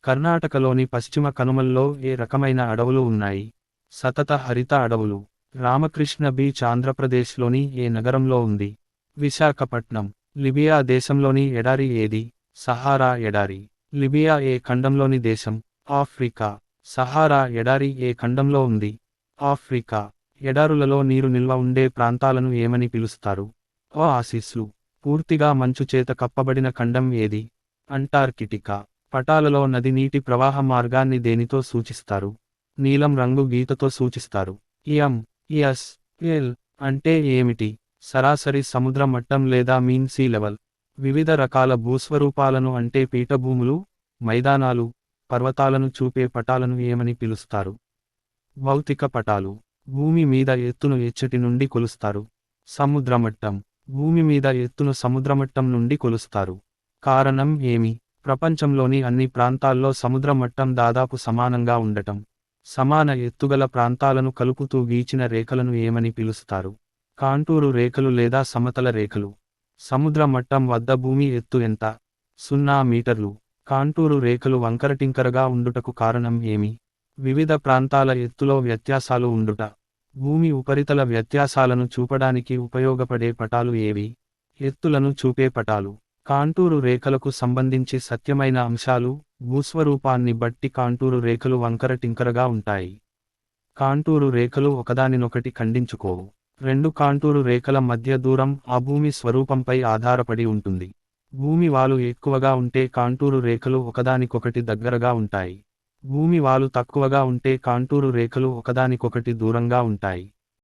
కర్ణాటకలోని పశ్చిమ కనుమల్లో ఏ రకమైన అడవులు ఉన్నాయి? సతత హరిత అడవులు. రామకృష్ణ బీచ్ ఆంధ్రప్రదేశ్లోని ఏ నగరంలో ఉంది? విశాఖపట్నం. లిబియా దేశంలోని ఎడారి ఏది? సహారా ఎడారి. లిబియా ఏ ఖండంలోని దేశం? ఆఫ్రికా. సహారా ఎడారి ఏ ఖండంలో ఉంది? ఆఫ్రికా. ఎడారులలో నీరు నిల్వ ఉండే ప్రాంతాలను ఏమని పిలుస్తారు? ఓఆసిస్లు. పూర్తిగా మంచు చేత కప్పబడిన ఖండం ఏది? అంటార్కిటికా. పటాలలో నది నీటి ప్రవాహ మార్గాన్ని దేనితో సూచిస్తారు? నీలం రంగు గీతతో సూచిస్తారు. ఎస్ ఎల్ అంటే ఏమిటి? సరాసరి సముద్ర మట్టం లేదా మీన్ సీ లెవెల్. వివిధ రకాల భూస్వరూపాలను అంటే పీఠభూములు, మైదానాలు, పర్వతాలను చూపే పటాలను ఏమని పిలుస్తారు? భౌతిక పటాలు. భూమి మీద ఎత్తును ఎచ్చటి నుండి కొలుస్తారు? సముద్రమట్టం. భూమి మీద ఎత్తును సముద్రమట్టం నుండి కొలుస్తారు. కారణం ఏమి? ప్రపంచంలోని అన్ని ప్రాంతాల్లో సముద్ర మట్టం దాదాపు సమానంగా ఉండటం. సమాన ఎత్తుగల ప్రాంతాలను కలుపుతూ గీచిన రేఖలను ఏమని పిలుస్తారు? కాంటూరు రేఖలు లేదా సమతల రేఖలు. సముద్ర మట్టం వద్ద భూమి ఎత్తు ఎంత? 0 మీటర్లు. కాంటూరు రేఖలు వంకరటింకరగా ఉండుటకు కారణం ఏమి? వివిధ ప్రాంతాల ఎత్తులో వ్యత్యాసాలు ఉండుట. భూమి ఉపరితల వ్యత్యాసాలను చూపడానికి ఉపయోగపడే పటాలు ఏవి? ఎత్తులను చూపే పటాలు. కాంటూరు రేఖలకు సంబంధించి సత్యమైన అంశాలు. భూస్వరూపాన్ని బట్టి కాంటూరు రేఖలు వంకర టింకరగా ఉంటాయి. కాంటూరు రేఖలు ఒకదానినొకటి ఖండించుకోవు. రెండు కాంటూరు రేఖల మధ్య దూరం ఆ భూమి స్వరూపంపై ఆధారపడి ఉంటుంది. భూమి వాలు ఎక్కువగా ఉంటే కాంటూరు రేఖలు ఒకదానికొకటి దగ్గరగా ఉంటాయి. భూమి వాలు తక్కువగా ఉంటే కాంటూరు రేఖలు ఒకదానికొకటి దూరంగా ఉంటాయి.